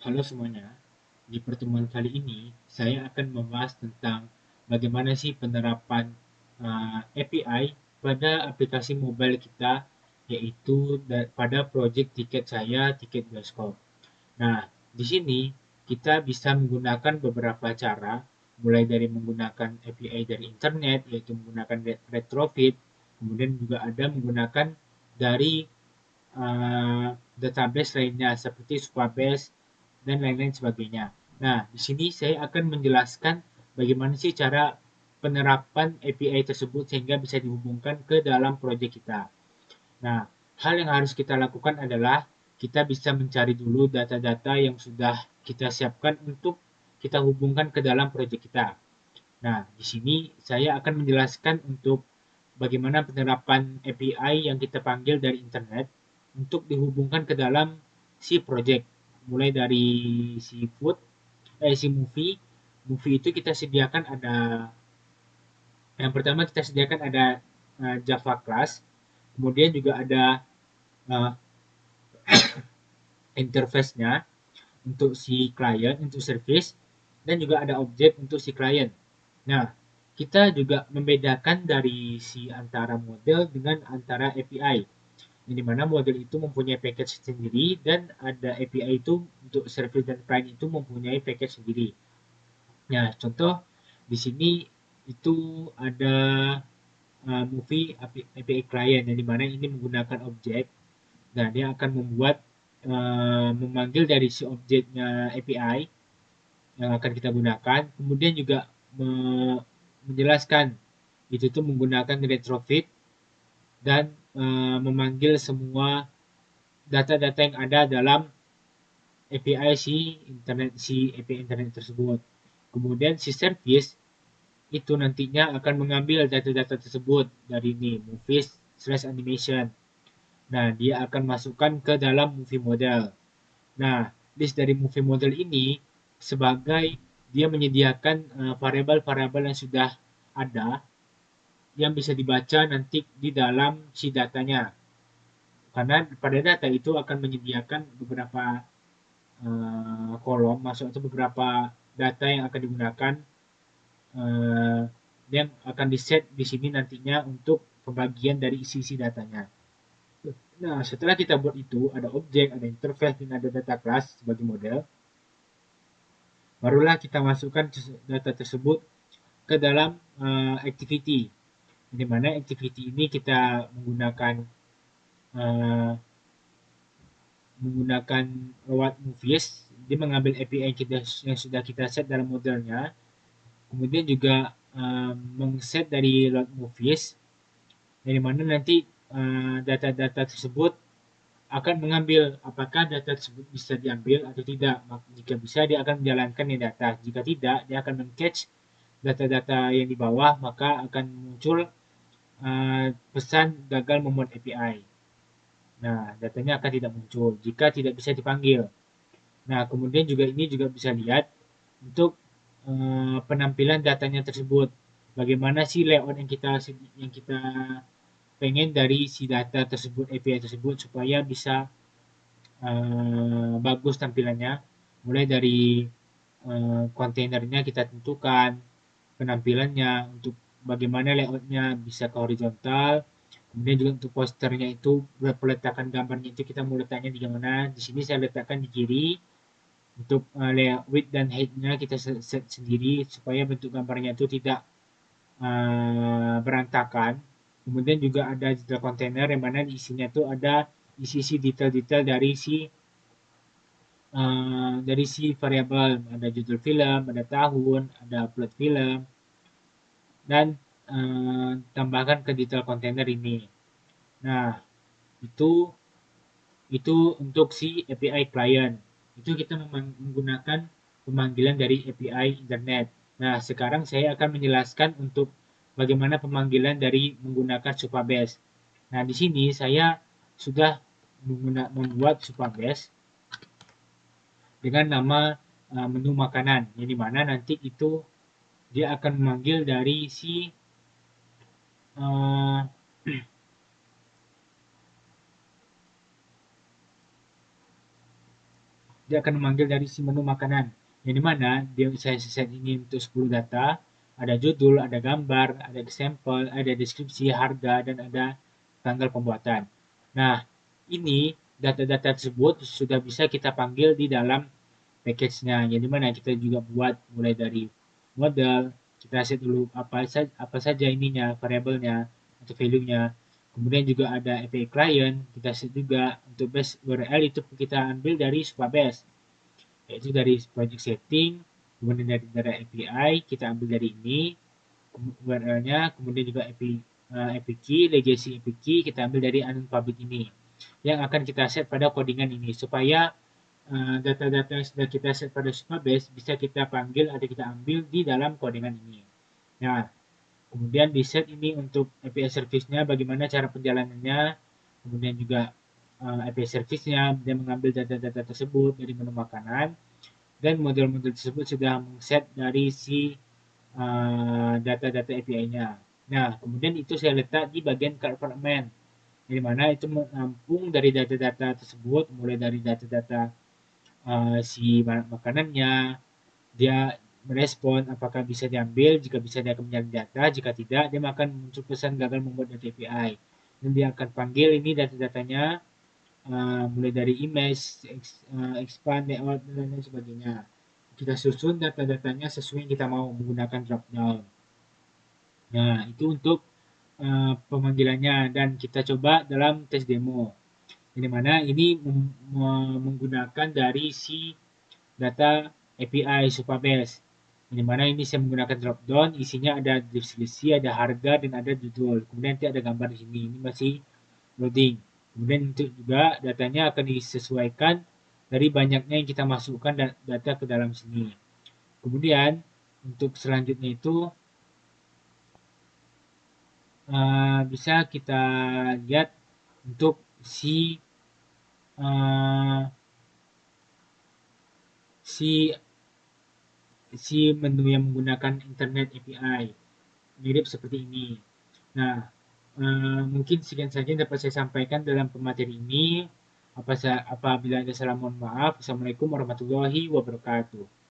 Halo semuanya, di pertemuan kali ini saya akan membahas tentang bagaimana sih penerapan API pada aplikasi mobile kita, yaitu pada project tiket saya, tiket bioskop. Nah, di sini kita bisa menggunakan beberapa cara, mulai dari menggunakan API dari internet, yaitu menggunakan retrofit, kemudian juga ada menggunakan dari uh, database lainnya seperti Supabase dan lain-lain sebagainya. Nah, di sini saya akan menjelaskan bagaimana sih cara penerapan API tersebut sehingga bisa dihubungkan ke dalam proyek kita. Nah, hal yang harus kita lakukan adalah kita bisa mencari dulu data-data yang sudah kita siapkan untuk kita hubungkan ke dalam proyek kita. Nah, di sini saya akan menjelaskan untuk bagaimana penerapan API yang kita panggil dari internet untuk dihubungkan ke dalam si project. Mulai dari si food, si movie. Movie itu kita sediakan ada, yang pertama kita sediakan ada Java class, kemudian juga ada uh, interface-nya untuk si klien, untuk service, dan juga ada objek untuk si klien. Nah, kita juga membedakan dari si antara model dengan antara API. Yang dimana model itu mempunyai package sendiri dan ada API itu untuk service dan client itu mempunyai package sendiri. Nah, contoh di sini itu ada movie API client yang dimana ini menggunakan objek. Nah, dia akan membuat memanggil dari si objeknya API yang akan kita gunakan. Kemudian juga menjelaskan itu tuh menggunakan retrofit dan memanggil semua data-data yang ada dalam API si API internet tersebut. Kemudian si service itu nantinya akan mengambil data-data tersebut dari ini movies slash animation. Nah, dia akan masukkan ke dalam movie model. Nah, list dari movie model ini sebagai dia menyediakan variabel-variabel yang sudah ada yang bisa dibaca nanti di dalam si datanya. Karena pada data itu akan menyediakan beberapa kolom masuk atau beberapa data yang akan digunakan uh, yang akan di set di sini nantinya untuk pembagian dari isi-isi datanya. Nah, setelah kita buat itu, ada objek, ada interface, dan ada data class sebagai model. Barulah kita masukkan data tersebut ke dalam activity. Di mana activity ini kita menggunakan uh, menggunakan what movies, dia mengambil API kita yang sudah kita set dalam modelnya, kemudian juga mengset dari load movies, dari mana nanti data-data tersebut akan mengambil apakah data tersebut bisa diambil atau tidak. Jika bisa, dia akan menjalankan yang data. Jika tidak, dia akan men-catch data-data yang di bawah, maka akan muncul pesan gagal memuat API. Nah, datanya akan tidak muncul jika tidak bisa dipanggil. Nah, kemudian juga ini juga bisa lihat untuk penampilan datanya tersebut. Bagaimana sih layout yang kita pengen dari si data tersebut, API tersebut supaya bisa bagus tampilannya. Mulai dari kontainernya kita tentukan, penampilannya untuk bagaimana layoutnya bisa ke horizontal, kemudian juga untuk posternya itu peletakan gambarnya itu kita mau letaknya di mana. Di sini saya letakkan di kiri. Untuk layout width dan height-nya kita set sendiri supaya bentuk gambarnya itu tidak berantakan. Kemudian juga ada detail container yang mana di isinya itu ada isi-isi detail-detail dari si variabel, ada judul film, ada tahun, ada upload film, dan tambahkan ke detail container ini. Nah, itu itu untuk si API client. Itu kita menggunakan pemanggilan dari API internet. Nah, sekarang saya akan menjelaskan untuk bagaimana pemanggilan dari menggunakan Supabase. Nah, di sini saya sudah membuat Supabase dengan nama menu makanan, yang dimana nanti itu dia akan memanggil dari si uh, dia akan memanggil dari si menu makanan. Yang dimana dia saya set ini untuk 10 data, ada judul, ada gambar, ada sampel, ada deskripsi, harga, dan ada tanggal pembuatan. Nah, ini data-data tersebut sudah bisa kita panggil di dalam package-nya. Yang dimana kita juga buat mulai dari model, kita set dulu apa saja ininya, variabelnya atau value-nya. Kemudian juga ada API client, kita set juga untuk base URL itu kita ambil dari Supabase, yaitu dari project setting, kemudian dari API kita ambil dari ini URL-nya, kemudian juga API key, legacy API key kita ambil dari unpublic ini yang akan kita set pada codingan ini supaya data-data yang sudah kita set pada Supabase bisa kita panggil atau kita ambil di dalam codingan ini. Nah, kemudian di set ini untuk API service-nya, bagaimana cara perjalanannya, kemudian juga API service-nya, dia mengambil data-data tersebut dari menu makanan, dan model-model tersebut sudah set dari si data-data API-nya. Nah, kemudian itu saya letak di bagian fragment, di mana itu menampung dari data-data tersebut, mulai dari data-data si makanannya, dia merespon apakah bisa diambil, jika bisa dia akan mencari data, jika tidak dia akan muncul pesan gagal membuat data API. Dan dia akan panggil ini data-datanya mulai dari image, expand, layout, dan lain sebagainya. Kita susun data-datanya sesuai yang kita mau menggunakan drop down. Nah, itu untuk pemanggilannya dan kita coba dalam tes demo. Di mana ini menggunakan dari si data API Supabase. Di mana ini saya menggunakan drop down, isinya ada deskripsi, ada harga, dan ada judul. Kemudian nanti ada gambar di sini. Ini masih loading. Kemudian untuk juga datanya akan disesuaikan dari banyaknya yang kita masukkan data ke dalam sini. Kemudian untuk selanjutnya itu bisa kita lihat untuk uh, si si menu yang menggunakan Internet API mirip seperti ini. Nah, mungkin sekian saja yang dapat saya sampaikan dalam pemateri ini. Apabila ada salah mohon maaf. Assalamualaikum warahmatullahi wabarakatuh.